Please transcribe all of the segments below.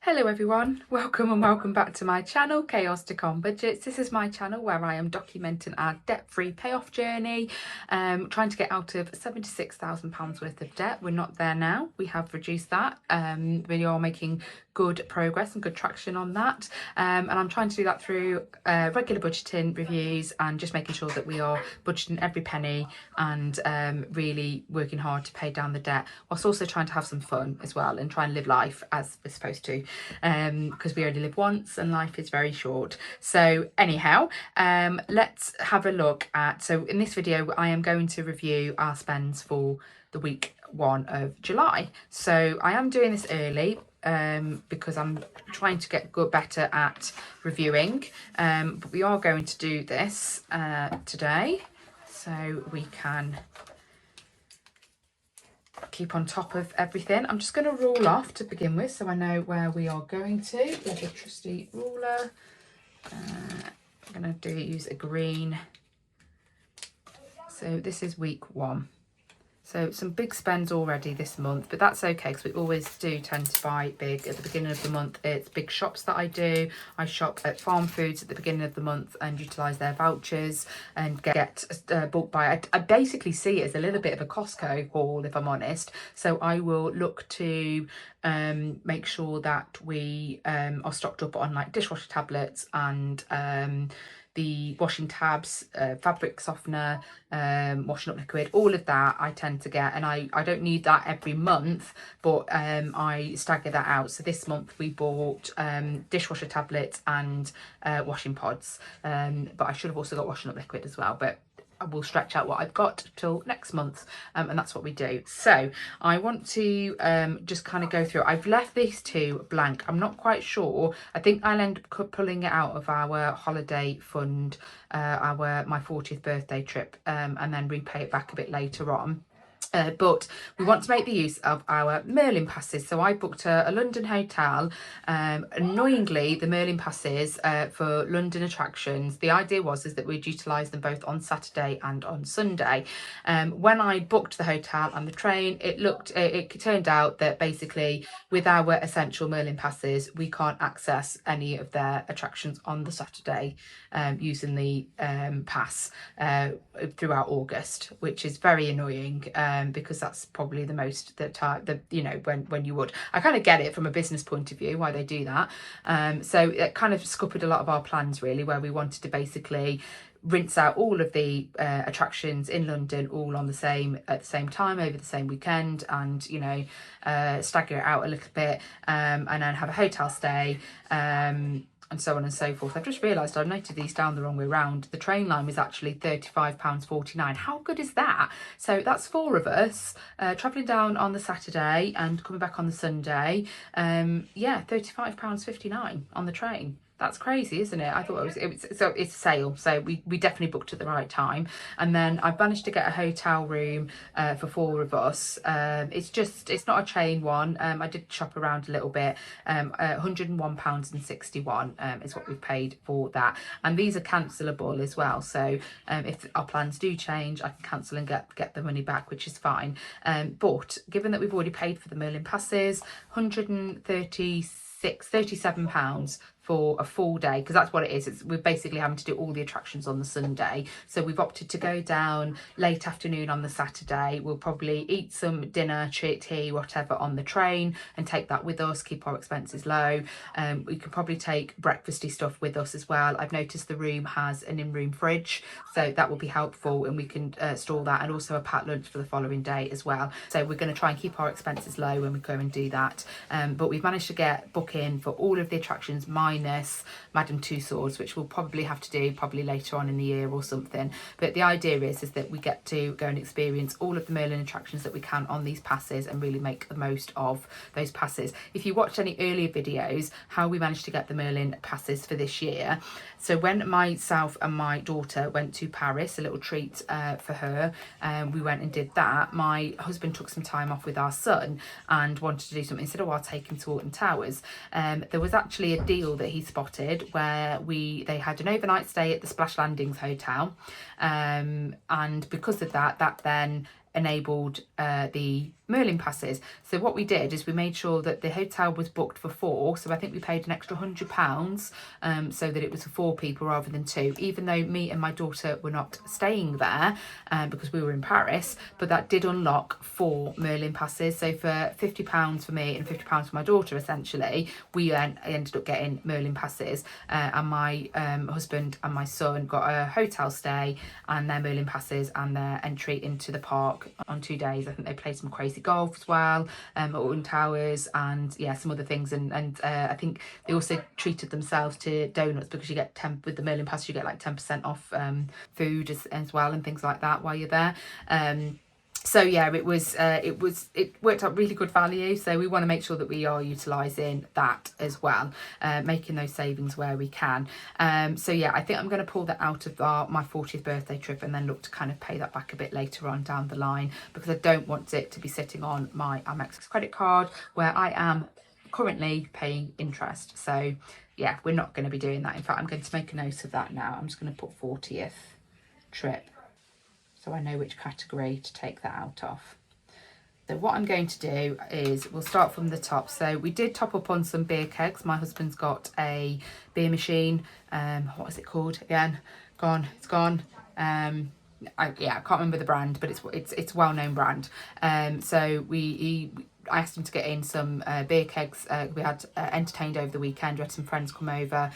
Hello everyone, welcome and welcome back to my channel, Chaos to Calm Budgets. This is my channel where I am documenting our debt-free payoff journey, trying to get out of £76,000 worth of debt. We're not there now, we have reduced that. We are making good progress and good traction on that, and I'm trying to do that through regular budgeting reviews and just making sure that we are budgeting every penny and really working hard to pay down the debt, whilst also trying to have some fun as well and try and live life as we're supposed to, because we only live once and life is very short. So anyhow, let's have a look at, so in this video I am going to review our spends for the week 1 of July. So I am doing this early because I'm trying to get better at reviewing, but we are going to do this today so we can keep on top of everything. I'm just going to rule off to begin with so I know where we are going to. There's a trusty ruler. I'm going to use a green. So this is week 1. So some big spends already this month, but that's okay because we always do tend to buy big at the beginning of the month. It's big shops that I do. I shop at Farm Foods at the beginning of the month and utilise their vouchers and get bulk buy. I basically see it as a little bit of a Costco haul, if I'm honest. So I will look to make sure that we are stocked up on like dishwasher tablets and the washing tabs, fabric softener, washing up liquid, all of that I tend to get, and I don't need that every month, but I stagger that out. So this month we bought dishwasher tablets and washing pods, but I should have also got washing up liquid as well, but I will stretch out what I've got till next month, and that's what we do. So I want to just kind of go through. I've left these two blank. I'm not quite sure. I think I'll end up pulling it out of our holiday fund, my 40th birthday trip, and then repay it back a bit later on. But we want to make the use of our Merlin passes. So I booked a London hotel. Annoyingly, the Merlin passes for London attractions, the idea was that we'd utilise them both on Saturday and on Sunday. When I booked the hotel and the train, it turned out that basically with our essential Merlin passes, we can't access any of their attractions on the Saturday using the pass throughout August, which is very annoying. Because that's probably the most when you would. I kind of get it from a business point of view why they do that. So it kind of scuppered a lot of our plans really, where we wanted to basically rinse out all of the attractions in London all on at the same time over the same weekend, and stagger it out a little bit, and then have a hotel stay, and so on and so forth. I've just realised I've noted these down the wrong way round. The train line was actually £35.49. How good is that? So that's 4 of us travelling down on the Saturday and coming back on the Sunday. £35.59 on the train. That's crazy, isn't it? I thought it's a sale, so we definitely booked at the right time. And then I've managed to get a hotel room for 4 of us. It's not a chain one. I did shop around a little bit. £101.61 is what we've paid for that. And these are cancelable as well. So if our plans do change, I can cancel and get the money back, which is fine. But given that we've already paid for the Merlin passes, £137 for a full day, because that's what it is. We're basically having to do all the attractions on the Sunday. So we've opted to go down late afternoon on the Saturday. We'll probably eat some dinner, tea, whatever on the train and take that with us, keep our expenses low. We could probably take breakfasty stuff with us as well. I've noticed the room has an in-room fridge, so that will be helpful, and we can store that, and also a packed lunch for the following day as well. So we're going to try and keep our expenses low when we go and do that. But we've managed to get book-in for all of the attractions minus Madame Tussauds, which we'll probably have to do later on in the year or something. But the idea is that we get to go and experience all of the Merlin attractions that we can on these passes and really make the most of those passes. If you watched any earlier videos, how we managed to get the Merlin passes for this year. So when myself and my daughter went to Paris, a little treat for her, we went and did that. My husband took some time off with our son and wanted to do something. He said, I'll take him to Alton Towers. There was actually a deal that he spotted where they had an overnight stay at the Splash Landings Hotel, and because of that then enabled the Merlin passes. So what we did is we made sure that the hotel was booked for 4, so I think we paid an extra £100 so that it was for 4 people rather than 2, even though me and my daughter were not staying there because we were in Paris, but that did unlock 4 Merlin passes. So for £50 for me and £50 for my daughter, essentially, we then ended up getting Merlin passes, and my husband and my son got a hotel stay and their Merlin passes and their entry into the park on 2 days. I think they played some crazy golf as well at Alton Towers, and yeah, some other things, and I think they also treated themselves to donuts, because you get with the Merlin pass you get like 10% off food as well and things like that while you're there. So yeah, it worked out really good value. So we want to make sure that we are utilising that as well, making those savings where we can. So yeah, I think I'm going to pull that out of my 40th birthday trip and then look to kind of pay that back a bit later on down the line, because I don't want it to be sitting on my Amex credit card where I am currently paying interest. So yeah, we're not going to be doing that. In fact, I'm going to make a note of that now. I'm just going to put 40th trip, so I know which category to take that out of. So what I'm going to do is we'll start from the top. So we did top up on some beer kegs. My husband's got a beer machine. What is it called again? It's gone. I can't remember the brand, but it's well-known brand. So I asked him to get in some beer kegs. We had entertained over the weekend. We had some friends come over,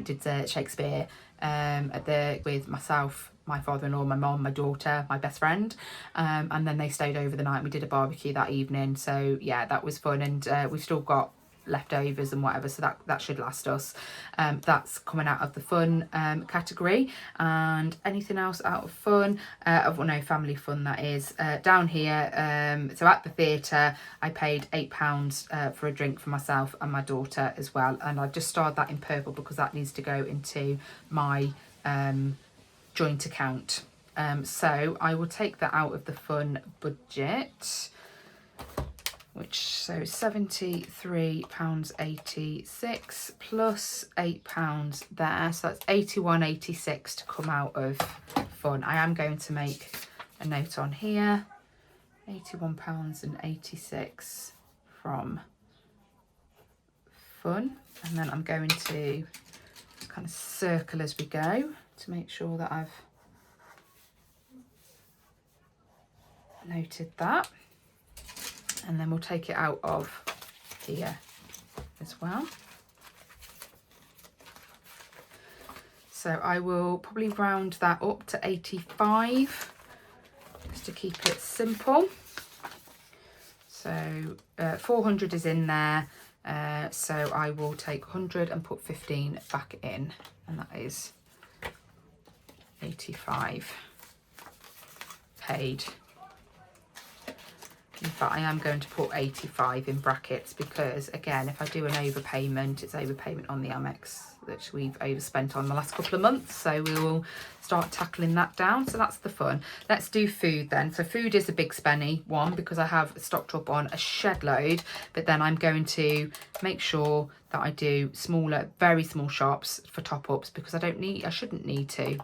did Shakespeare with myself, my father-in-law, my mum, my daughter, my best friend, and then they stayed over the night. We did a barbecue that evening, so yeah, that was fun, and we've still got leftovers and whatever, so that should last us. That's coming out of the fun category. And anything else out of fun? No, family fun, that is. Down here, so at the theatre I paid £8 for a drink for myself and my daughter as well, and I've just starred that in purple because that needs to go into my joint account. So I will take that out of the fun budget, so £73.86 plus £8 there, so that's £81.86 to come out of fun. I am going to make a note on here, £81.86 from fun, and then I'm going to kind of circle as we go to make sure that I've noted that. And then we'll take it out of here as well. So I will probably round that up to 85 just to keep it simple. So 400 is in there, so I will take 100 and put 15 back in, and that is 85 paid. In fact, I am going to put 85 in brackets because, again, if I do an overpayment, it's overpayment on the Amex that we've overspent on the last couple of months. So we will start tackling that down. So that's the fun. Let's do food then. So food is a big spenny one because I have stocked up on a shed load, but then I'm going to make sure that I do smaller, very small shops for top-ups because I shouldn't need to.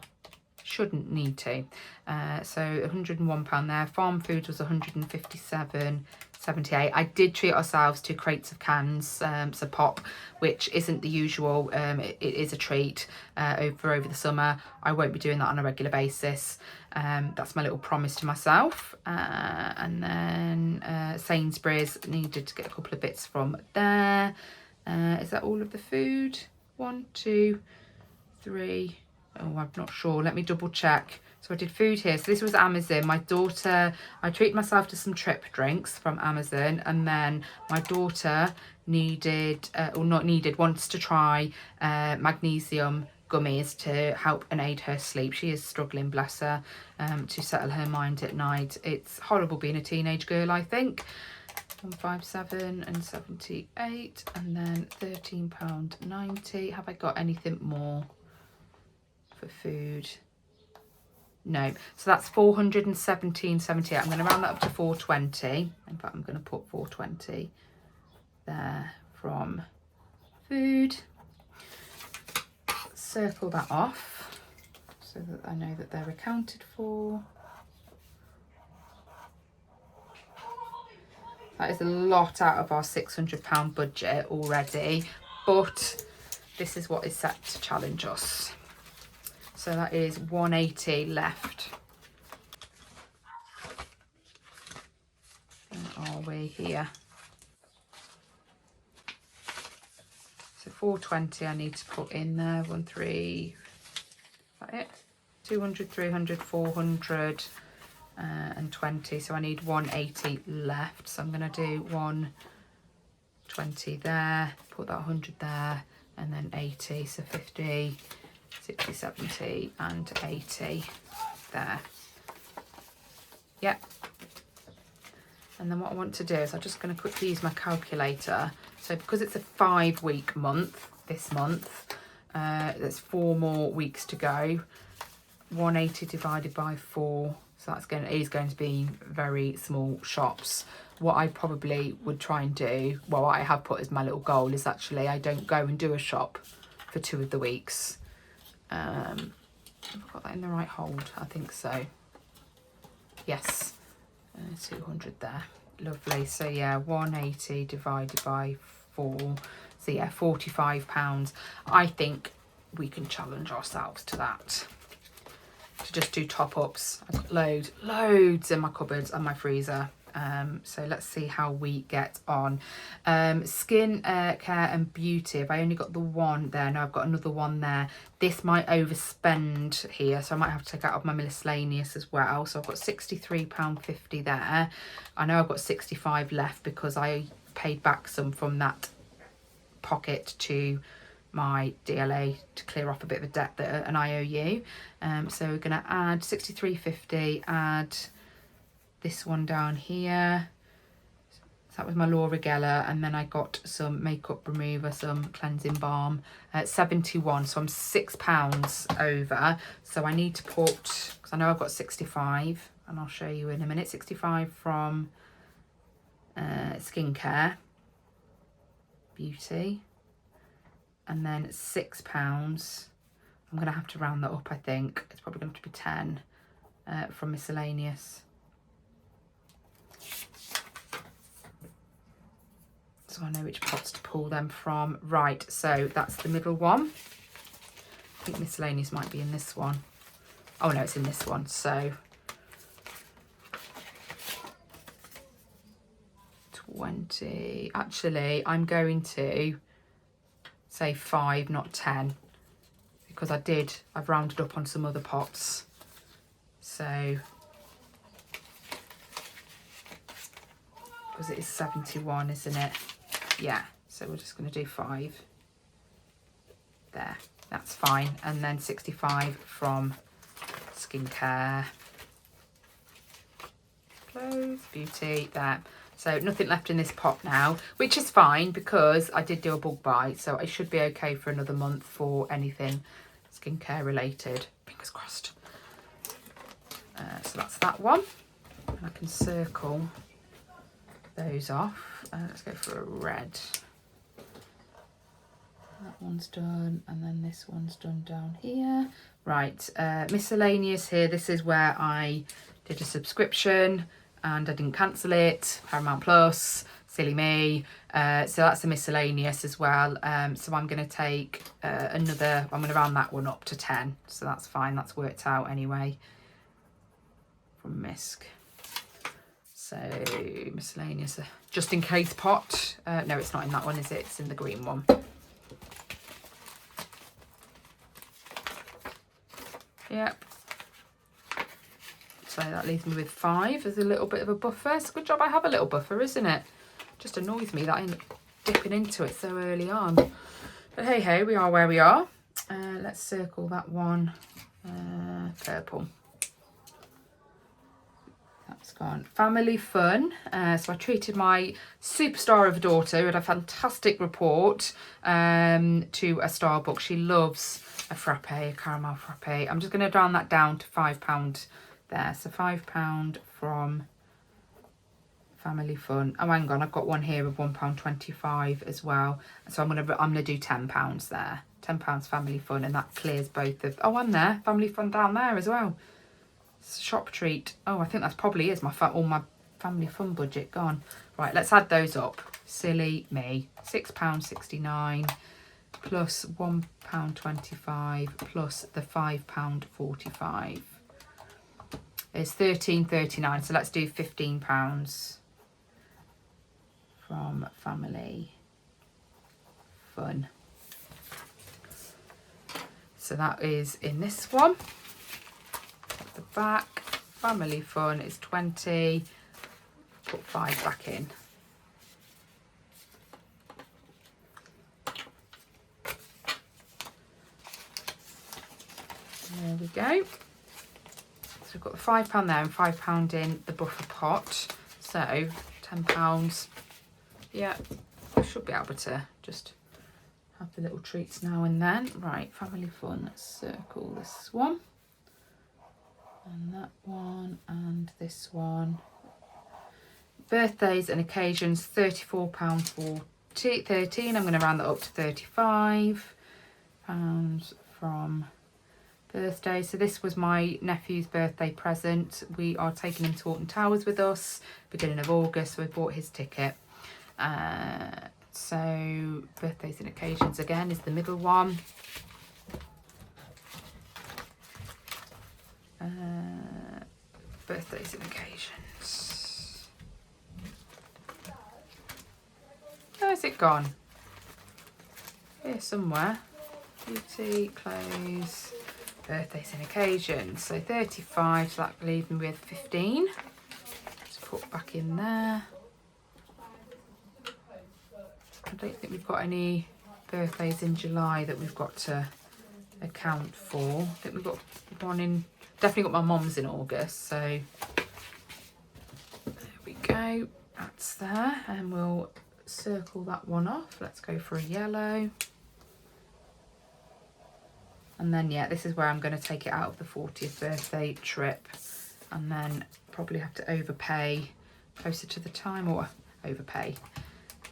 So £101 there. Farm Foods was 157.78. I did treat ourselves to crates of cans, so pop, which isn't the usual. It is a treat over the summer. I won't be doing that on a regular basis. That's my little promise to myself. And then Sainsbury's, needed to get a couple of bits from there. Is that all of the food? 1, 2, 3. Oh, I'm not sure. Let me double check. So I did food here. So this was Amazon. My daughter, I treated myself to some Trip drinks from Amazon, and then my daughter wants to try magnesium gummies to help and aid her sleep. She is struggling, bless her, to settle her mind at night. It's horrible being a teenage girl, I think. 157 and 78, and then £13.90. Have I got anything more for food? No. So that's 417.78. I'm going to round that up to 420. In fact, I'm going to put 420 there from food. Circle that off so that I know that they're accounted for. That is a lot out of our £600 budget already, but this is what is set to challenge us. So that is 180 left. Where are we here? So 420 I need to put in there. 1, 3, is that it? 200, 300, 400 and 20. So I need 180 left. So I'm going to do 120 there, put that 100 there, and then 80. So 50, 60, 70 and 80 there. Yep. And then what I want to do is I'm just going to quickly use my calculator. So because it's a 5-week month this month, there's 4 more weeks to go. 180 divided by 4, so that's going to be very small shops. What I probably would try and do, well, what I have put as my little goal is actually I don't go and do a shop for 2 of the weeks. Have I got that in the right hold? I think so. Yes. 200 there. Lovely. So yeah, 180 divided by 4. So yeah, £45. I think we can challenge ourselves to that. To just do top ups. I've got loads in my cupboards and my freezer. So let's see how we get on. Skin care and beauty. Have I only got the one there? No, I've got another one there. This might overspend here, so I might have to take out of my miscellaneous as well. So I've got £63.50 there. I know I've got 65 left because I paid back some from that pocket to my DLA to clear off a bit of a debt, that an IOU. So we're going to add £63.50, add this one down here. So that was my Laura Geller, and then I got some makeup remover, some cleansing balm at 71. So I'm £6 over. So I need to put, because I know I've got 65, and I'll show you in a minute. 65 from skincare, beauty, and then £6. I'm going to have to round that up, I think. It's probably going to have to be 10 from miscellaneous. So I know which pots to pull them from. Right, so that's the middle one. I think miscellaneous might be in this one. Oh no, it's in this one. So 20. Actually, I'm going to say 5, not 10, because I've rounded up on some other pots. So, because it is 71, isn't it? Yeah, so we're just going to do 5 there. That's fine. And then 65 from skincare, clothes, beauty, there. So nothing left in this pot now, which is fine because I did do a bulk buy, so I should be okay for another month for anything skincare related. Fingers crossed. So that's that one. And I can circle those off. Let's go for a red. That one's done, and then this one's done down here. Right, miscellaneous here. This is where I did a subscription and I didn't cancel it. Paramount Plus, silly me. So that's a miscellaneous as well. So I'm going to take I'm going to round that one up to 10. So that's fine. That's worked out anyway from Misk. So miscellaneous, just in case pot. No, it's not in that one, is it? It's in the green one. Yep. So that leaves me with 5 as a little bit of a buffer. It's a good job I have a little buffer, isn't it? Just annoys me that I'm dipping into it so early on. But hey, hey, we are where we are. Let's circle that one purple. That's gone. Family fun. So I treated my superstar of a daughter who had a fantastic report to a Starbucks. She loves a frappe, a caramel frappe. I'm just going to round that down to £5 there. So £5 from Family Fun. Oh, hang on, I've got one here of £1.25 as well. So I'm gonna do £10 there. £10 Family Fun, and that clears both of. Oh, and there, Family Fun down there as well. Shop treat. Oh, I think that's probably is all my family fun budget gone? Right, let's add those up. Silly me. £6.69 plus £1.25 plus the £5.45 is £13.39. So let's do £15 from family fun. So that is in this one. At the back, family fun is 20. Put 5 back in. There we go. So we've got the £5 there and £5 in the buffer pot. So £10. Yeah, I should be able to just have the little treats now and then. Right, family fun. Let's circle this one. And that one and this one. Birthdays and occasions, £34.13. I'm going to round that up to £35 from birthday. So this was my nephew's birthday present. We are taking him to Alton Towers with us beginning of August, so we bought his ticket. So birthdays and occasions again is the middle one. Birthdays and occasions. Where's it gone? Here somewhere. Beauty, clothes, birthdays and occasions. So 35, so that leaves me with 15. Let's put back in there. I don't think we've got any birthdays in July that we've got to account for. I think we've got one in, definitely got my mum's in August, so there we go. That's there, and we'll circle that one off. Let's go for a yellow. And then, yeah, this is where I'm going to take it out of the 40th birthday trip, and then probably have to overpay closer to the time, or overpay,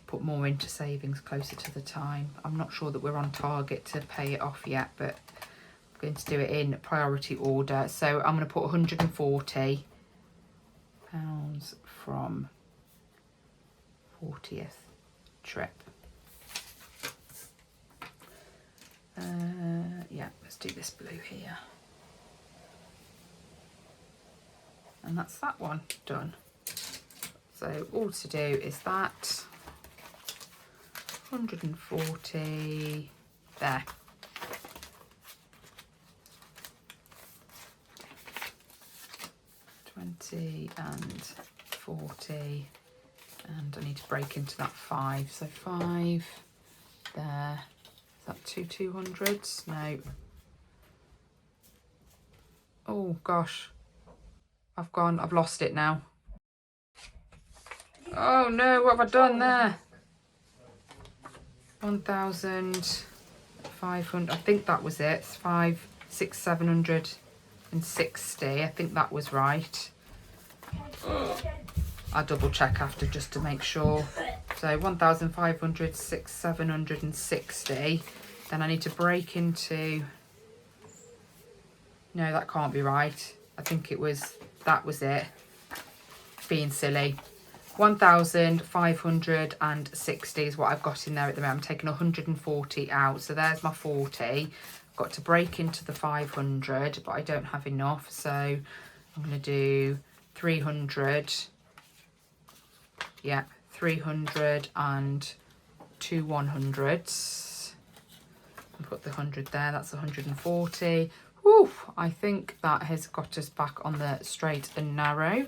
put more into savings closer to the time. I'm not sure that we're on target to pay it off yet, but I'm going to do it in priority order. So I'm going to put £140 from 40th trip. Yeah, let's do this blue here. And that's that one done. So all to do is that 140 there. $20 and 40, and I need to break into that 5. So 5 there. Is that 200s? No. Oh gosh, I've lost it now. Oh no, what have I done there? 1,500, I think that was it. 5, 6, 760. I think that was right. I'll double check after just to make sure. So 1,500, 6, 760. Then I need to break into, no, that can't be right. I think that was it. Being silly. 1,560 is what I've got in there at the moment. I'm taking 140 out, so there's my 40. I've got to break into the 500, but I don't have enough, so I'm going to do 300. Yeah, 300 and 2 100s. And put the 100 there, that's 140. Whew, I think that has got us back on the straight and narrow.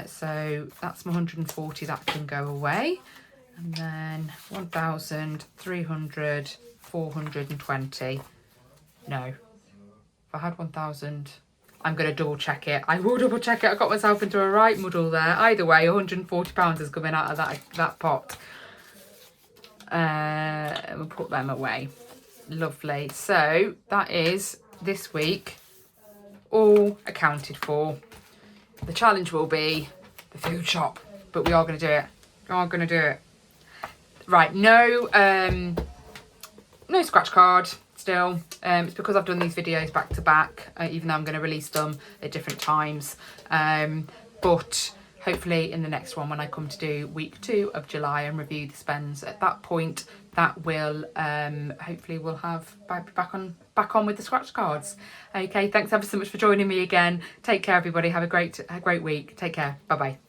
So that's my 140, that can go away. And then 1,300, 420. No, if I had 1,000, I'm going to double check it. I will double check it. I got myself into a right muddle there. Either way, £140 is coming out of that pot. We'll put them away. Lovely. So that is this week all accounted for. The challenge will be the food shop, but we are going to do it. We are going to do it. Right, no scratch card still. It's because I've done these videos back to back, even though I'm going to release them at different times. But hopefully in the next one when I come to do week 2 of July and review the spends. At that point, that will hopefully we'll have back on with the scratch cards. Okay, thanks ever so much for joining me again. Take care, everybody. Have a great week. Take care. Bye bye.